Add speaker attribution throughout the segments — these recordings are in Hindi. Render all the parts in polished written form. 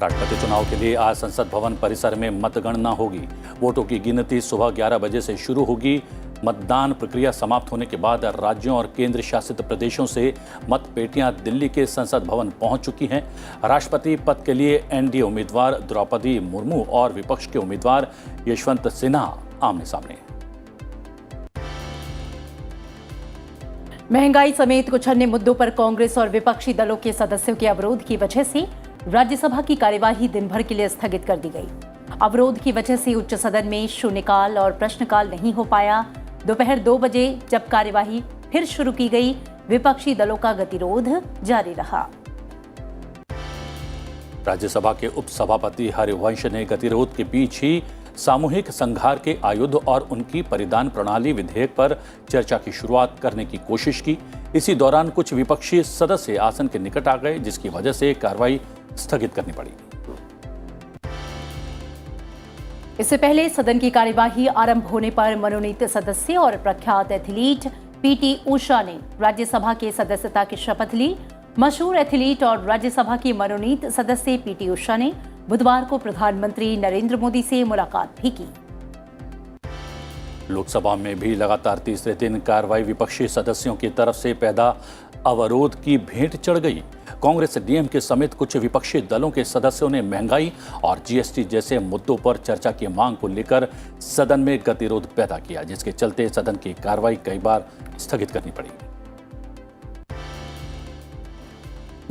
Speaker 1: राष्ट्रपति चुनाव के लिए आज संसद भवन परिसर में मतगणना होगी। वोटों की गिनती सुबह 11 बजे से शुरू होगी। मतदान प्रक्रिया समाप्त होने के बाद राज्यों और केंद्र शासित प्रदेशों से मतपेटियां दिल्ली के संसद भवन पहुंच चुकी हैं। राष्ट्रपति पद के लिए एनडीए उम्मीदवार द्रौपदी मुर्मू और विपक्ष के उम्मीदवार यशवंत सिन्हा आमने सामने।
Speaker 2: महंगाई समेत कुछ अन्य मुद्दों पर कांग्रेस और विपक्षी दलों के सदस्यों के अवरोध की वजह से राज्यसभा की कार्यवाही दिन भर के लिए स्थगित कर दी गई। अवरोध की वजह से उच्च सदन में शून्यकाल और प्रश्नकाल नहीं हो पाया। दोपहर 2 बजे जब कार्यवाही फिर शुरू की गई, विपक्षी दलों का गतिरोध जारी रहा।
Speaker 1: राज्यसभा के उपसभापति हरिवंश ने गतिरोध के बीच ही सामूहिक संघार के आयुध और उनकी परिधान प्रणाली विधेयक पर चर्चा की शुरुआत करने की कोशिश की। इसी दौरान कुछ विपक्षी सदस्य आसन के निकट आ गए, जिसकी वजह से कार्रवाई स्थगित करनी पड़ी।
Speaker 2: इससे पहले सदन की कार्यवाही आरंभ होने पर मनोनीत सदस्य और प्रख्यात एथलीट पीटी उषा ने राज्यसभा के सदस्यता की शपथ ली। मशहूर एथलीट और राज्यसभा की मनोनीत सदस्य पीटी उषा ने बुधवार को प्रधानमंत्री नरेंद्र मोदी से मुलाकात भी की।
Speaker 1: लोकसभा में भी लगातार तीसरे दिन कार्रवाई विपक्षी सदस्यों की तरफ से पैदा अवरोध की भेंट चढ़ गई। कांग्रेस, डीएमके समेत कुछ विपक्षी दलों के सदस्यों ने महंगाई और जीएसटी जैसे मुद्दों पर चर्चा की मांग को लेकर सदन में गतिरोध पैदा किया, जिसके चलते सदन की कार्रवाई कई बार स्थगित करनी पड़ी।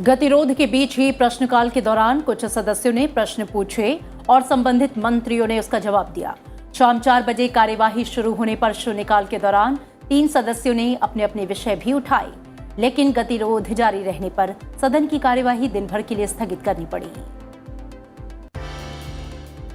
Speaker 2: गतिरोध के बीच ही प्रश्नकाल के दौरान कुछ सदस्यों ने प्रश्न पूछे और संबंधित मंत्रियों ने उसका जवाब दिया। शाम 4 बजे कार्यवाही शुरू होने पर शून्यकाल के दौरान 3 सदस्यों ने अपने अपने विषय भी उठाए, लेकिन गतिरोध जारी रहने पर सदन की कार्यवाही दिन भर के लिए स्थगित करनी पड़ी।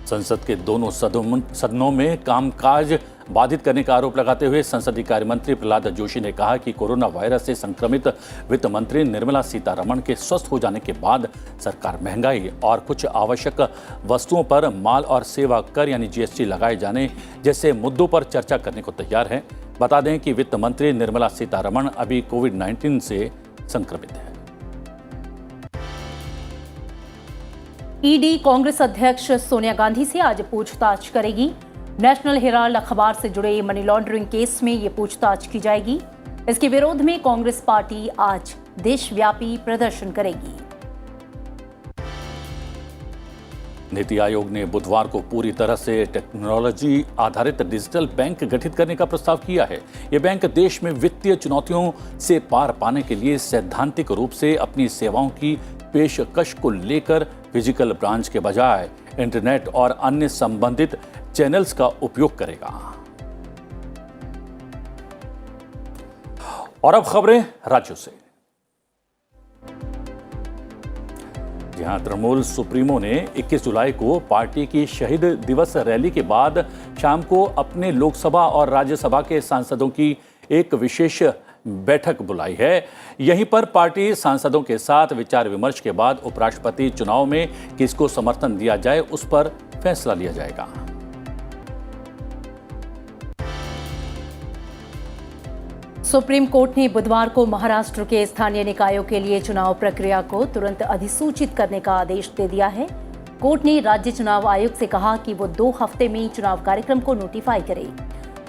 Speaker 1: संसद के दोनों सदनों में कामकाज बाधित करने का आरोप लगाते हुए संसदीय कार्य मंत्री प्रहलाद जोशी ने कहा कि कोरोना वायरस से संक्रमित वित्त मंत्री निर्मला सीतारमण के स्वस्थ हो जाने के बाद सरकार महंगाई और कुछ आवश्यक वस्तुओं पर माल और सेवा कर यानी जीएसटी लगाए जाने जैसे मुद्दों पर चर्चा करने को तैयार है। बता दें कि वित्त मंत्री निर्मला सीतारमण अभी कोविड-19 से संक्रमित है।
Speaker 2: ईडी कांग्रेस अध्यक्ष सोनिया गांधी से आज पूछताछ करेगी। नेशनल हेराल्ड अखबार से जुड़े मनी लॉन्ड्रिंग केस में ये पूछताछ की जाएगी। इसके विरोध में कांग्रेस पार्टी आज देशव्यापी प्रदर्शन करेगी।
Speaker 1: नीति आयोग ने बुधवार को पूरी तरह से टेक्नोलॉजी आधारित डिजिटल बैंक गठित करने का प्रस्ताव किया है। ये बैंक देश में वित्तीय चुनौतियों से पार पाने के लिए सैद्धांतिक रूप से अपनी सेवाओं की पेशकश को लेकर फिजिकल ब्रांच के बजाय इंटरनेट और अन्य संबंधित चैनल्स का उपयोग करेगा। और अब खबरें राज्यों से। जहां तृणमूल सुप्रीमो ने 21 जुलाई को पार्टी की शहीद दिवस रैली के बाद शाम को अपने लोकसभा और राज्यसभा के सांसदों की एक विशेष बैठक बुलाई है। यहीं पर पार्टी सांसदों के साथ विचार विमर्श के बाद उपराष्ट्रपति चुनाव में किसको समर्थन दिया जाए उस पर फैसला लिया जाएगा।
Speaker 2: सुप्रीम कोर्ट ने बुधवार को महाराष्ट्र के स्थानीय निकायों के लिए चुनाव प्रक्रिया को तुरंत अधिसूचित करने का आदेश दे दिया है। कोर्ट ने राज्य चुनाव आयोग से कहा कि वो 2 हफ्ते में चुनाव कार्यक्रम को नोटिफाई करे।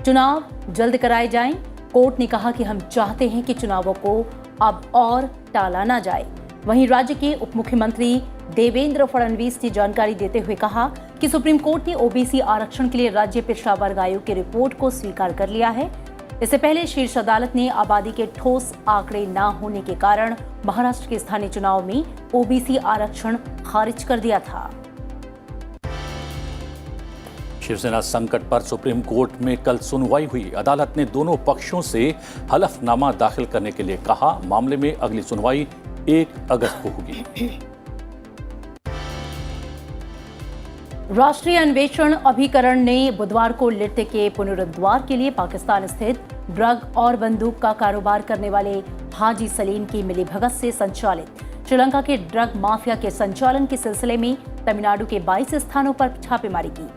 Speaker 2: चुनाव जल्द कराए जाएं। कोर्ट ने कहा कि हम चाहते हैं कि चुनावों को अब और टाला ना जाए। वहीं राज्य के उप मुख्यमंत्री देवेंद्र फडणवीस ने जानकारी देते हुए कहा कि सुप्रीम कोर्ट ने ओबीसी आरक्षण के लिए राज्य पिछड़ा वर्ग आयोग की रिपोर्ट को स्वीकार कर लिया है। इससे पहले शीर्ष अदालत ने आबादी के ठोस आंकड़े न होने के कारण महाराष्ट्र के स्थानीय चुनाव में ओबीसी आरक्षण खारिज कर दिया था।
Speaker 1: शिवसेना संकट पर सुप्रीम कोर्ट में कल सुनवाई हुई। अदालत ने दोनों पक्षों से हलफनामा दाखिल करने के लिए कहा। मामले में अगली सुनवाई 1 अगस्त को होगी।
Speaker 2: राष्ट्रीय अन्वेषण अभिकरण ने बुधवार को लिट्टे के पुनरुद्धार के लिए पाकिस्तान स्थित ड्रग और बंदूक का कारोबार करने वाले हाजी सलीम की मिलीभगत से संचालित श्रीलंका के ड्रग माफिया के संचालन के सिलसिले में तमिलनाडु के 22 स्थानों पर छापेमारी की।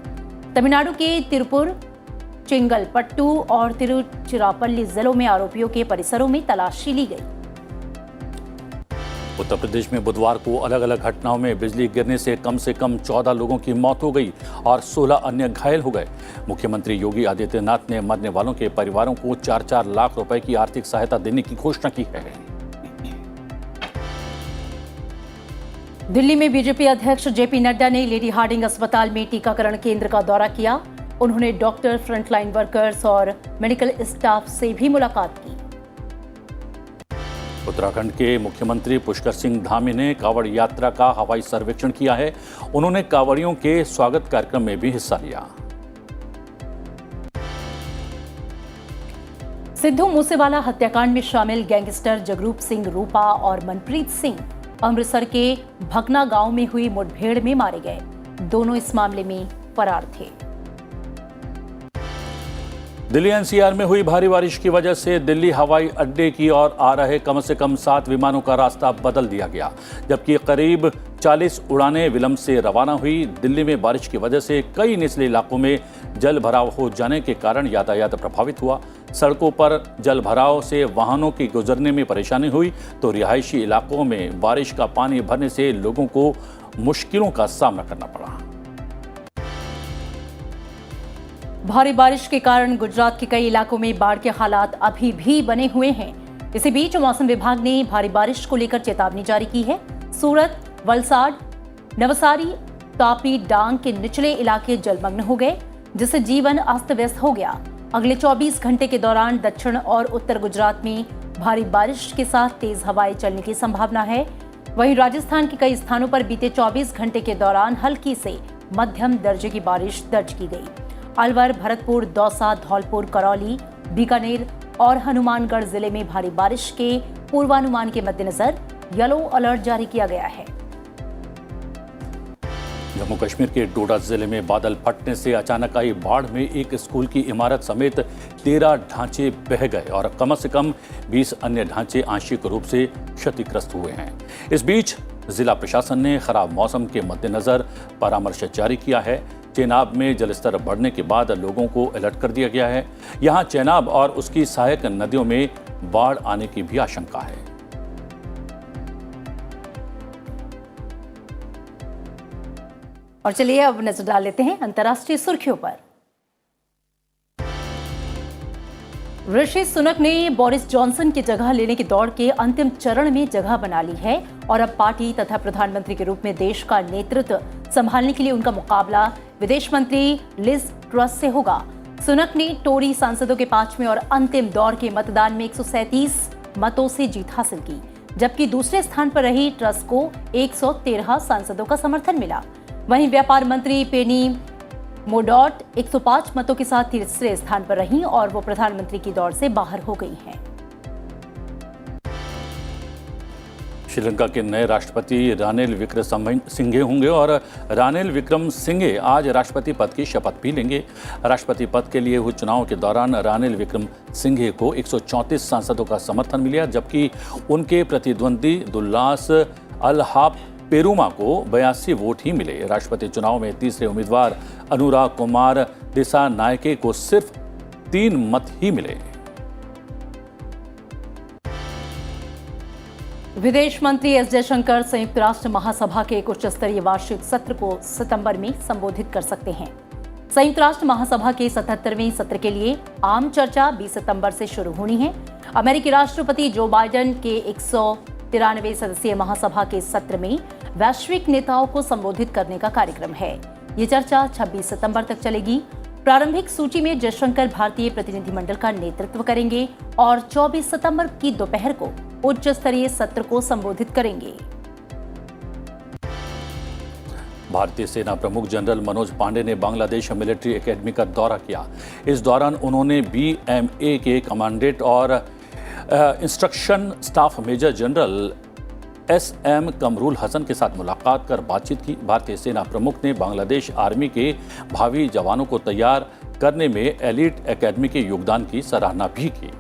Speaker 2: तमिलनाडु के तिरुपुर, चिंगलपट्टू और तिरुचिरापल्ली जिलों में आरोपियों के परिसरों में तलाशी ली गई।
Speaker 1: उत्तर प्रदेश में बुधवार को अलग अलग घटनाओं में बिजली गिरने से कम 14 लोगों की मौत हो गई और 16 अन्य घायल हो गए। मुख्यमंत्री योगी आदित्यनाथ ने मरने वालों के परिवारों को 4-4 लाख रुपए की आर्थिक सहायता देने की घोषणा की है।
Speaker 2: दिल्ली में बीजेपी अध्यक्ष जेपी नड्डा ने लेडी हार्डिंग अस्पताल में टीकाकरण केंद्र का दौरा किया। उन्होंने डॉक्टर, फ्रंटलाइन वर्कर्स और मेडिकल स्टाफ से भी मुलाकात की।
Speaker 1: उत्तराखंड के मुख्यमंत्री पुष्कर सिंह धामी ने कांवड़ यात्रा का हवाई सर्वेक्षण किया है। उन्होंने कांवड़ियों के स्वागत कार्यक्रम में भी हिस्सा लिया।
Speaker 2: सिद्धू मूसेवाला हत्याकांड में शामिल गैंगस्टर जगरूप सिंह रूपा और मनप्रीत सिंह अमृतसर के भगना गांव में हुई मुठभेड़ में मारे गए। दोनों इस मामले में फरार थे।
Speaker 1: दिल्ली एनसीआर में हुई भारी बारिश की वजह से दिल्ली हवाई अड्डे की ओर आ रहे कम से कम 7 विमानों का रास्ता बदल दिया गया, जबकि करीब 40 उड़ानें विलंब से रवाना हुई। दिल्ली में बारिश की वजह से कई निचले इलाकों में जल भराव हो जाने के कारण यातायात प्रभावित हुआ। सड़कों पर जल भराव से वाहनों की गुजरने में परेशानी हुई तो रिहायशी इलाकों में बारिश का पानी भरने से लोगों को मुश्किलों का सामना करना पड़ा।
Speaker 2: भारी बारिश के कारण गुजरात के कई इलाकों में बाढ़ के हालात अभी भी बने हुए हैं। इसी बीच मौसम विभाग ने भारी बारिश को लेकर चेतावनी जारी की है। सूरत, वलसाड, नवसारी, तापी, डांग के निचले इलाके जलमग्न हो गए, जिससे जीवन अस्त व्यस्त हो गया। अगले 24 घंटे के दौरान दक्षिण और उत्तर गुजरात में भारी बारिश के साथ तेज हवाएं चलने की संभावना है। वहीं राजस्थान के कई स्थानों पर बीते 24 घंटे के दौरान हल्की से मध्यम दर्जे की बारिश दर्ज की गई। अलवर, भरतपुर, दौसा, धौलपुर, करौली, बीकानेर और हनुमानगढ़ जिले में भारी बारिश के पूर्वानुमान के मद्देनजर येलो अलर्ट जारी किया गया है।
Speaker 1: जम्मू कश्मीर के डोडा जिले में बादल फटने से अचानक आई बाढ़ में एक स्कूल की इमारत समेत 13 ढांचे बह गए और कम से कम 20 अन्य ढांचे आंशिक रूप से क्षतिग्रस्त हुए हैं। इस बीच जिला प्रशासन ने खराब मौसम के मद्देनजर परामर्श जारी किया है। चेनाब में जलस्तर बढ़ने के बाद लोगों को अलर्ट कर दिया गया है। यहां चेनाब और उसकी सहायक नदियों में बाढ़ आने की भी आशंका है।
Speaker 2: और चलिए अब नजर डाल लेते हैं अंतर्राष्ट्रीय सुर्खियों पर। ऋषि सुनक ने बोरिस जॉनसन की जगह लेने की दौड़ के अंतिम चरण में जगह बना ली है और अब पार्टी तथा प्रधानमंत्री के रूप में देश का नेतृत्व संभालने के लिए उनका मुकाबला विदेश मंत्री लिज ट्रस से होगा। सुनक ने टोरी सांसदों के 5वें और अंतिम दौर के मतदान में 137 मतों से जीत हासिल की, जबकि दूसरे स्थान पर रही ट्रस को 113 सांसदों का समर्थन मिला। वहीं व्यापार मंत्री पेनी मोडॉट 105 मतों के साथ तीसरे स्थान पर रहीं और वो प्रधानमंत्री की दौड़ से बाहर हो गई हैं।
Speaker 1: श्रीलंका के नए राष्ट्रपति रानिल विक्रमसिंघे होंगे और रानिल विक्रमसिंघे आज राष्ट्रपति पद की शपथ भी लेंगे। राष्ट्रपति पद के लिए हुए चुनाव के दौरान रानिल विक्रमसिंघे को 134 सांसदों का समर्थन मिला, जबकि उनके प्रतिद्वंदी दुल्लास अलहाप पेरुमा को 82 वोट ही मिले। राष्ट्रपति चुनाव में तीसरे उम्मीदवार अनुराग कुमार दिसानायके को सिर्फ 3 मत ही मिले।
Speaker 2: विदेश मंत्री एस जयशंकर संयुक्त राष्ट्र महासभा के एक उच्च स्तरीय वार्षिक सत्र को सितंबर में संबोधित कर सकते हैं। संयुक्त राष्ट्र महासभा के 77वें सत्र के लिए आम चर्चा 20 सितंबर से शुरू होनी है। अमेरिकी राष्ट्रपति जो बाइडेन के 193 सदस्यीय महासभा के सत्र में वैश्विक नेताओं को संबोधित करने का कार्यक्रम है। ये चर्चा 26 सितंबर तक चलेगी। प्रारंभिक सूची में जयशंकर भारतीय प्रतिनिधिमंडल का नेतृत्व करेंगे और 24 सितंबर की दोपहर को उच्च स्तरीय सत्र को संबोधित करेंगे।
Speaker 1: भारतीय सेना प्रमुख जनरल मनोज पांडे ने बांग्लादेश मिलिट्री एकेडमी का दौरा किया। इस दौरान उन्होंने BMA के कमांडेंट और instruction staff major general SM Kamrul Hasan के साथ मुलाकात कर बातचीत की। भारतीय सेना प्रमुख ने बांग्लादेश आर्मी के भावी जवानों को तैयार करने में एलीट एकेडमी के योगदान की सराहना भी की।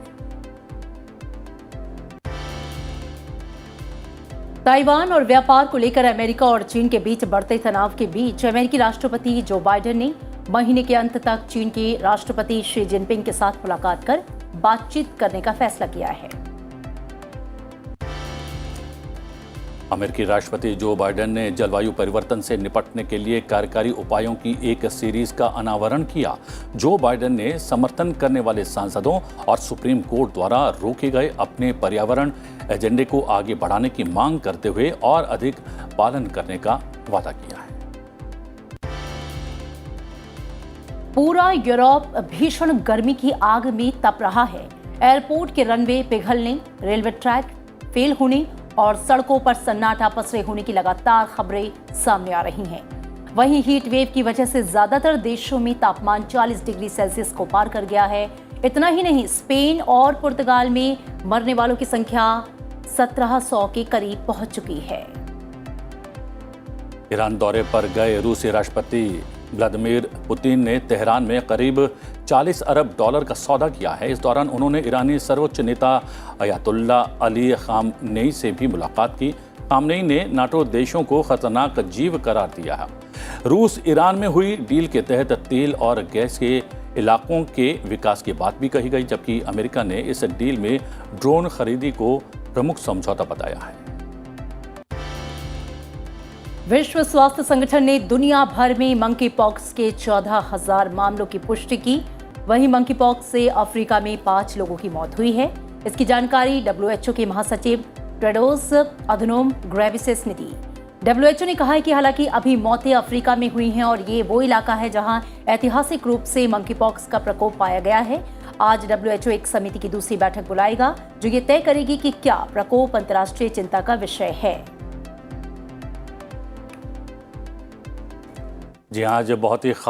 Speaker 2: ताइवान और व्यापार को लेकर अमेरिका और चीन के बीच बढ़ते तनाव के बीच अमेरिकी राष्ट्रपति जो बाइडेन ने महीने के अंत तक चीन के राष्ट्रपति शी जिनपिंग के साथ मुलाकात कर बातचीत करने का फैसला किया है।
Speaker 1: अमेरिकी राष्ट्रपति जो बाइडेन ने जलवायु परिवर्तन से निपटने के लिए कार्यकारी उपायों की एक सीरीज का अनावरण किया। जो बाइडेन ने समर्थन करने वाले सांसदों और सुप्रीम कोर्ट द्वारा रोके गए अपने पर्यावरण एजेंडे को आगे बढ़ाने की मांग करते हुए और अधिक पालन करने का वादा किया है।
Speaker 2: पूरा यूरोप भीषण गर्मी की आग में तप रहा है। एयरपोर्ट के रनवे पिघलने, रेलवे ट्रैक फेल होने और सड़कों पर सन्नाटा पसरे होने की लगातार खबरें सामने आ रही हैं। वहीं हीट वेव की वजह से ज्यादातर देशों में तापमान 40 डिग्री सेल्सियस को पार कर गया है। इतना ही नहीं, स्पेन और पुर्तगाल में मरने वालों की संख्या 1700 के करीब पहुंच चुकी है।
Speaker 1: ईरान दौरे पर गए रूसी राष्ट्रपति व्लादिमीर पुतिन ने तेहरान में करीब 40 अरब डॉलर का सौदा किया है। इस दौरान उन्होंने ईरानी सर्वोच्च नेता अयातुल्ला अली खामनेई से भी मुलाकात की। खामनेई ने नाटो देशों को खतरनाक जीव करार दिया है। रूस ईरान में हुई डील के तहत तेल और गैस के इलाकों के विकास की बात भी कही गई, जबकि अमेरिका ने इस डील में ड्रोन खरीदी को प्रमुख समझौता बताया है।
Speaker 2: विश्व स्वास्थ्य संगठन ने दुनिया भर में मंकी पॉक्स के 14,000 मामलों की पुष्टि की। वहीं मंकी पॉक्स से अफ्रीका में 5 लोगों की मौत हुई है। इसकी जानकारी WHO के महासचिव टेड्रोस अधनोम घेब्रेयेसस ने दी। WHO ने कहा है कि हालांकि अभी मौतें अफ्रीका में हुई हैं और ये वो इलाका है जहां ऐतिहासिक रूप से मंकी पॉक्स का प्रकोप पाया गया है। आज WHO एक समिति की दूसरी बैठक बुलाएगा जो ये तय करेगी कि क्या प्रकोप अंतर्राष्ट्रीय चिंता का विषय है।
Speaker 1: जी आज बहुत ही